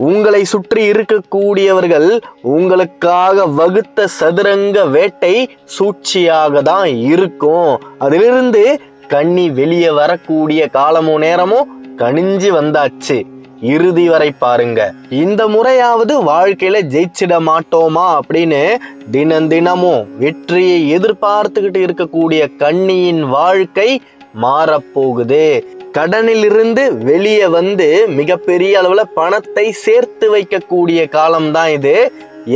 உங்களை சுற்றி இருக்கக்கூடியவர்கள் உங்களுக்காக வகுத்த சதுரங்க வேட்டை சூழ்ச்சியாக தான் இருக்கும். அதிலிருந்து கன்னி வெளியே வரக்கூடிய காலமோ நேரமோ கணிஞ்சு வந்தாச்சு. இறுதி வரை பாருங்க. இந்த முறையாவது வாழ்க்கையில ஜெயிச்சிட மாட்டோமா அப்படின்னு தினமும் வெற்றியை எதிர்பார்த்துக்கிட்டு இருக்கக்கூடிய கன்னியின் வாழ்க்கை மாறப்போகுது. கடனிலிருந்து வெளியே வந்து மிகப்பெரிய அளவுல பணத்தை சேர்த்து வைக்கக்கூடிய காலம்தான் இது.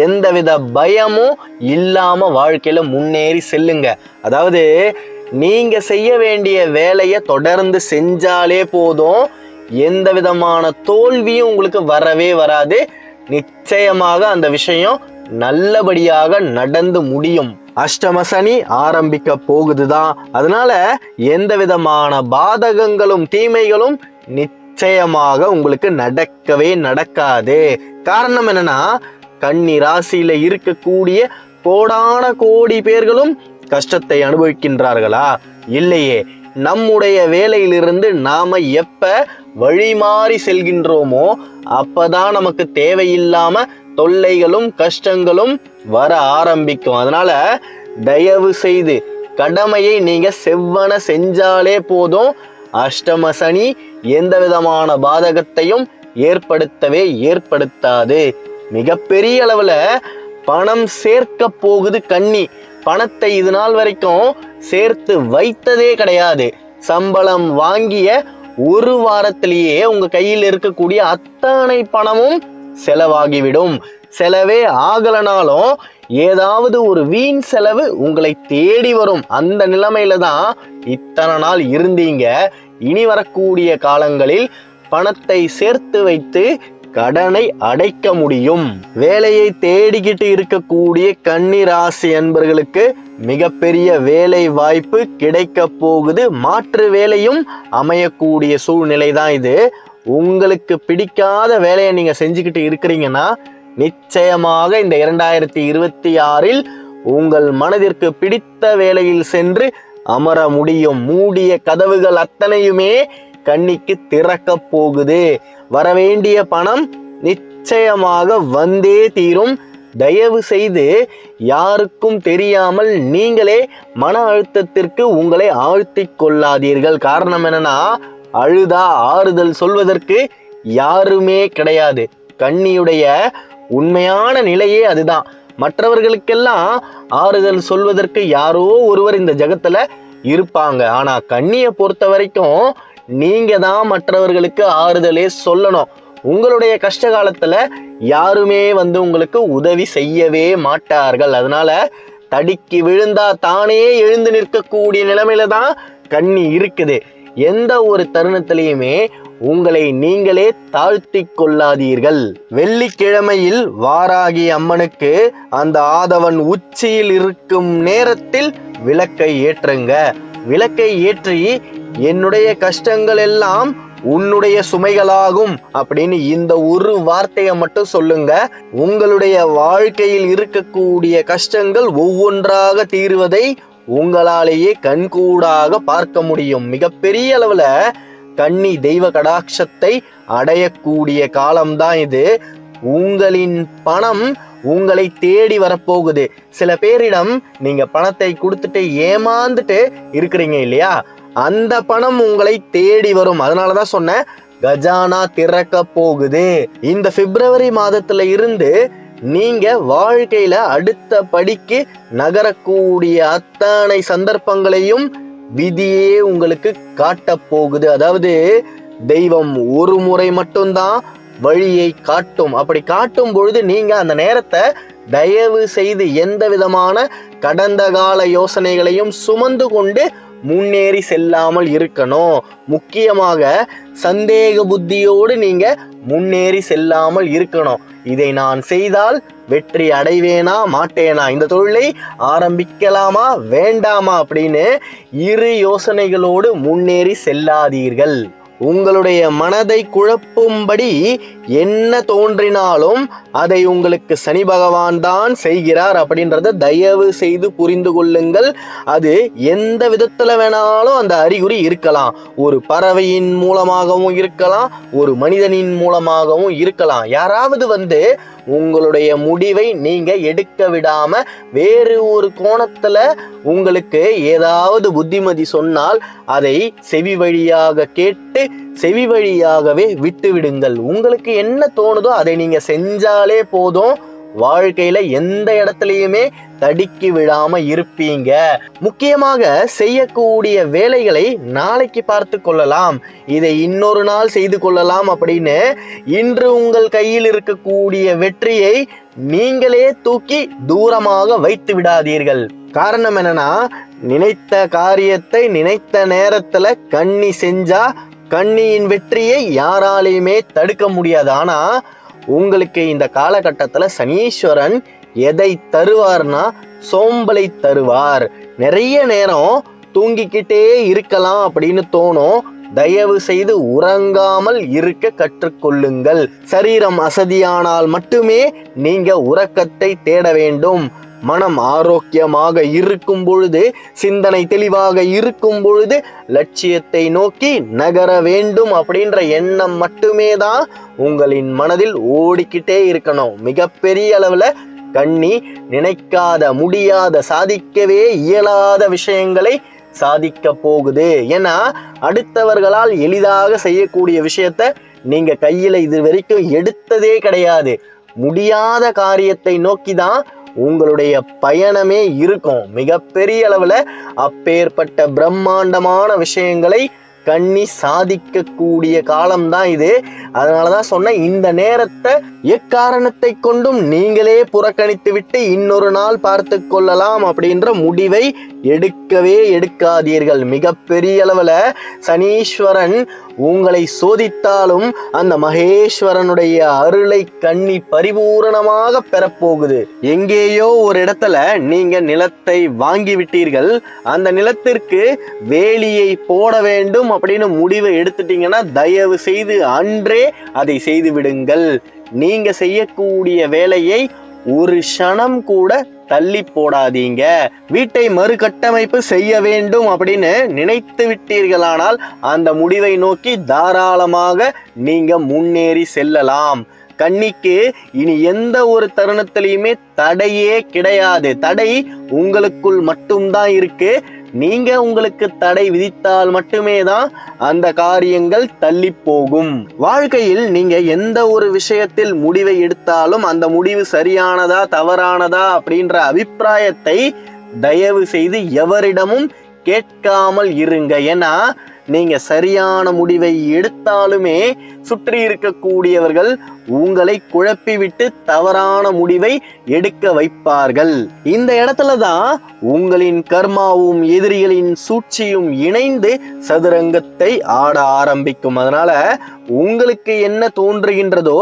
எந்தவித பயமும் இல்லாம வாழ்க்கையில முன்னேறி செல்லுங்க. அதாவது நீங்க செய்ய வேண்டிய வேலையை தொடர்ந்து செஞ்சாலே போதும். எந்த விதமான தோல்வியும் உங்களுக்கு வரவே வராது. நிச்சயமாக அந்த விஷயம் நல்லபடியாக நடந்து முடியும். அஷ்டம சனி ஆரம்பிக்க போகுதுதான். அதனால எந்த விதமான பாதகங்களும் தீமைகளும் நிச்சயமாக உங்களுக்கு நடக்கவே நடக்காது. காரணம் என்னன்னா, கன்னி ராசியில இருக்கக்கூடிய கோடான கோடி பேர்களும் கஷ்டத்தை அனுபவிக்கின்றார்களா? இல்லையே. நம்முடைய வேலையிலிருந்து நாம எப்ப வழி மாறி செல்கின்றோமோ அப்பதான் நமக்கு தேவையில்லாம தொல்லைகளும் கஷ்டங்களும் வர ஆரம்பிக்கும். அதனால தயவு செய்து கடமையை நீங்க செவ்வன செஞ்சாலே போதும். அஷ்டம சனி எந்த விதமான பாதகத்தையும் ஏற்படுத்தவே ஏற்படுத்தாது. மிகப்பெரிய அளவுல பணம் சேர்க்க போகுது கன்னி. பணத்தை இது நாள் வரைக்கும் சேர்த்து வைத்ததே கிடையாது. சம்பளம் வாங்கிய ஒரு வாரத்திலேயே உங்க கையில் இருக்கக்கூடிய அத்தனை பணமும் செலவாகிவிடும். செலவே ஆகலனாலும் ஏதாவது ஒரு வீண் செலவு உங்களை தேடி வரும். அந்த நிலைமையில தான் இத்தனை நாள் இருந்தீங்க. இனி வரக்கூடிய காலங்களில் பணத்தை சேர்த்து வைத்து கடனை அடைக்க முடியும். வேலையை தேடிக்கிட்டு இருக்கக்கூடிய கன்னி ராசி அன்பர்களுக்கு மிகப்பெரிய வேலை வாய்ப்பு கிடைக்க போகுது. மாற்று வேலையும் அமையக்கூடிய சூழ்நிலை தான் இது. உங்களுக்கு பிடிக்காத வேலையை நீங்க செஞ்சுக்கிட்டு இருக்கிறீங்கன்னா நிச்சயமாக இந்த 2026 உங்கள் மனதிற்கு பிடித்த வேலையில் சென்று அமர முடியும். மூடிய கதவுகள் அத்தனையுமே கன்னிக்கு திறக்க போகுது. வரவேண்டிய பணம் நிச்சயமாக வந்தே தீரும். தயவு செய்து யாருக்கும் தெரியாமல் நீங்களே மன அழுத்தத்திற்கு உங்களை ஆழ்த்திக் கொள்ளாதீர்கள். காரணம் என்னன்னா, அழுதா ஆறுதல் சொல்வதற்கு யாருமே கிடையாது. கன்னியுடைய உண்மையான நிலையே அதுதான். மற்றவர்களுக்கெல்லாம் ஆறுதல் சொல்வதற்கு யாரோ ஒருவர் இந்த ஜகத்துல இருப்பாங்க. ஆனா கன்னியை பொறுத்த வரைக்கும் நீங்க தான் மற்றவர்களுக்கு ஆறுதலே சொல்லணும். உங்களுடைய கஷ்ட காலத்துல யாருமே வந்து உங்களுக்கு உதவி செய்யவே மாட்டார்கள். அதனால தடிக்கி விழுந்தா தானே எழுந்து நிற்கக்கூடிய நிலைமையில தான் கன்னி இருக்குது. எந்த ஒரு தருணத்திலையுமே உங்களை நீங்களே தாழ்த்தி கொள்ளாதீர்கள். வெள்ளிக்கிழமையில் வாராகி அம்மனுக்கு அந்த ஆதவன் உச்சியில் இருக்கும் நேரத்தில் விளக்கை ஏற்றுங்க. விளக்கை ஏற்றி என்னுடைய கஷ்டங்கள் எல்லாம் உன்னுடைய சுமைகளாகும் அப்படின்னு இந்த ஒரு வார்த்தையை மட்டும் சொல்லுங்க. உங்களுடைய வாழ்க்கையில் இருக்கக்கூடிய கஷ்டங்கள் ஒவ்வொன்றாக தீருவதை உங்களாலேயே கண்கூடாக பார்க்க முடியும். மிகப்பெரிய அளவுல கன்னி தெய்வ கடாட்சத்தை அடையக்கூடிய காலம்தான் இது. உங்களின் பணம் உங்களை தேடி வரப்போகுது. சில பேரிடம் நீங்க பணத்தை கொடுத்துட்டு ஏமாந்துட்டு இருக்கிறீங்க இல்லையா, அந்த பணம் உங்களை தேடி வரும். அதனாலதான் சொன்னேன், கஜானா திறக்க போகுது. இந்த பிப்ரவரி மாதத்துல இருந்து நீங்க வாழ்க்கையில அடுத்த படிக்கு நகரக்கூடிய அத்தனை சந்தர்ப்பங்களையும் விதியே உங்களுக்கு காட்ட போகுது. அதாவது தெய்வம் ஒரு முறை மட்டும்தான் வழியை காட்டும். அப்படி காட்டும் பொழுது நீங்க அந்த நேரத்தை தயவு செய்து எந்த விதமான கடந்த கால யோசனைகளையும் சுமந்து கொண்டு முன்னேறி செல்லாமல் இருக்கணும். முக்கியமாக சந்தேக புத்தியோடு நீங்க முன்னேறி செல்லாமல் இருக்கணும். இதை நான் செய்தால் வெற்றி அடைவேனா மாட்டேனா, இந்த தொழிலை ஆரம்பிக்கலாமா வேண்டாமா அப்படின்னு இரு யோசனைகளோடு முன்னேறி செல்லாதீர்கள். உங்களுடைய மனதை குழப்பும்படி என்ன தோன்றினாலும் அதை உங்களுக்கு சனி பகவான் தான் செய்கிறார் அப்படின்றத தயவு செய்து புரிந்து கொள்ளுங்கள். அது எந்த விதத்துல வேணாலும் அந்த அறிகுறி இருக்கலாம். ஒரு பறவையின் மூலமாகவும் இருக்கலாம், ஒரு மனிதனின் மூலமாகவும் இருக்கலாம். யாராவது உங்களுடைய முடிவை நீங்க எடுக்க விடாம வேறு ஒரு கோணத்துல உங்களுக்கு ஏதாவது புத்திமதி சொன்னால் அதை செவி வழியாக கேட்டு செவி வழியாகவே விட்டு விடுங்கள். உங்களுக்கு என்ன தோணுதோ அதை நீங்க செஞ்சாலே போதும். வாழ்க்கையில எந்த இடத்துலயுமே தடுக்கி விடாம இருப்பீங்க. முக்கியமாக செய்யக்கூடிய வேலைகளை நாளைக்கு பார்த்து கொள்ளலாம், இதை இன்னொரு நாள் செய்து கொள்ளலாம் அப்படின்னு இன்று உங்கள் கையில் இருக்கக்கூடிய வெற்றியை நீங்களே தூக்கி தூரமாக வைத்து விடாதீர்கள். காரணம் என்னன்னா, நினைத்த காரியத்தை நினைத்த நேரத்துல கன்னி செஞ்சா கன்னியின் வெற்றியை யாராலையுமே தடுக்க முடியாது. ஆனா உங்களுக்கு இந்த காலகட்டத்துல சனீஸ்வரன் எதை தருவார்னா சோம்பலை தருவார். நிறைய நேரம் தூங்கிக்கிட்டே இருக்கலாம் அப்படின்னு தோணும். தயவு செய்து உறங்காமல் இருக்க கற்றுக்கொள்ளுங்கள். சரீரம் அசதியானால் மட்டுமே நீங்க உறக்கத்தை தேட வேண்டும். மனம் ஆரோக்கியமாக இருக்கும் பொழுது, சிந்தனை தெளிவாக இருக்கும் பொழுது லட்சியத்தை நோக்கி நகர வேண்டும் அப்படின்ற எண்ணம் மட்டுமே தான் உங்களின் மனதில் ஓடிக்கிட்டே இருக்கணும். மிகப்பெரிய அளவுல கன்னி நினைக்காத, முடியாத, சாதிக்கவே இயலாத விஷயங்களை சாதிக்க போகுது. ஏன்னா அடுத்தவர்களால் எளிதாக செய்யக்கூடிய விஷயத்த நீங்க கையில இது வரைக்கும் எடுத்ததே கிடையாது. முடியாத காரியத்தை நோக்கி தான் உங்களுடைய பயணமே இருக்கும். மிகப்பெரிய அளவுல அப்பேற்பட்ட பிரம்மாண்டமான விஷயங்களை கன்னி சாதிக்கக்கூடிய காலம்தான் இது. அதனாலதான் சொன்னேன், இந்த நேரத்தை எக்காரணத்தை கொண்டும் நீங்களே புறக்கணித்து விட்டு இன்னொரு நாள் பார்த்து கொள்ளலாம் அப்படின்ற முடிவை எடுக்கவே எடுக்காதீர்கள். மிகப்பெரிய அளவுல சனீஸ்வரன் உங்களை சோதித்தாலும் அந்த மகேஸ்வரனுடைய அருளை கன்னி பரிபூரணமாக பெறப்போகுது. எங்கேயோ ஒரு இடத்துல நீங்க நிலத்தை வாங்கி விட்டீர்கள், அந்த நிலத்திற்கு வேலியை போட வேண்டும் அப்படின்னு முடிவை எடுத்துட்டீங்கன்னா தயவு செய்து அன்றே அதை செய்து விடுங்கள். நீங்க செய்யக்கூடிய வேலையை ஒரு க்ஷணம் கூட தள்ளி போடாதீங்க. வீட்டை மறுகட்டமைப்பு செய்ய வேண்டும் அப்படின்னு நினைத்து விட்டீர்களானால் அந்த முடிவை நோக்கி தாராளமாக நீங்க முன்னேறி செல்லலாம். கன்னிக்கு இனி எந்த ஒரு தருணத்திலையுமே தடையே கிடையாது. தடை உங்களுக்குள் மட்டும்தான் இருக்கு. நீங்க உங்களுக்கு தடை விதித்தால் மட்டுமே தான் அந்த காரியங்கள் தள்ளி போகும். வாழ்க்கையில் நீங்க எந்த ஒரு விஷயத்தில் முடிவை எடுத்தாலும் அந்த முடிவு சரியானதா தவறானதா அப்படின்ற அபிப்பிராயத்தை தயவு செய்து எவரிடமும் கேட்காமல் இருங்க. ஏன்னா நீங்க சரியான முடிவை எடுத்தாலுமே சுற்றி இருக்கக்கூடியவர்கள் உங்களை குழப்பிவிட்டு தவறான முடிவை எடுக்க வைப்பார்கள். இந்த இடத்துலதான் உங்களின் கர்மாவும் எதிரிகளின் சூழ்ச்சியும் இணைந்து சதுரங்கத்தை ஆட ஆரம்பிக்கும். அதனால உங்களுக்கு என்ன தோன்றுகின்றதோ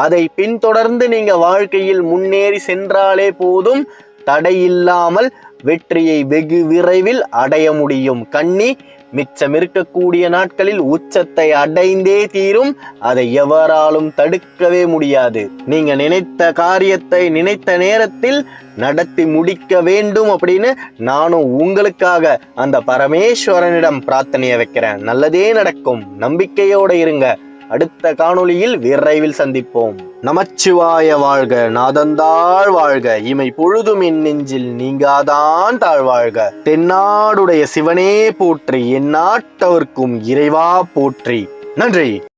அதை பின்தொடர்ந்து நீங்க வாழ்க்கையில் முன்னேறி சென்றாலே போதும். தடையில்லாமல் வெற்றியை வெகு விரைவில் அடைய முடியும். கன்னி மிச்சம் இருக்கக்கூடிய நாட்களில் உச்சத்தை அடைந்தே தீரும். அதை எவராலும் தடுக்கவே முடியாது. நீங்க நினைத்த காரியத்தை நினைத்த நேரத்தில் நடத்தி முடிக்க வேண்டும் அப்படின்னு நானும் உங்களுக்காக அந்த பரமேஸ்வரனிடம் பிரார்த்தனையை வைக்கிறேன். நல்லதே நடக்கும். நம்பிக்கையோட இருங்க. அடுத்த காணொளியில் விரைவில் சந்திப்போம். நமச்சிவாய வாழ்க, நாதந்தாள் வாழ்க, இமை பொழுதும் என் நெஞ்சில் நீங்காதான் தாழ்வாழ்க. தென்னாடுடைய சிவனே போற்றி, எந்நாட்டவர்க்கும் இறைவா போற்றி. நன்றி.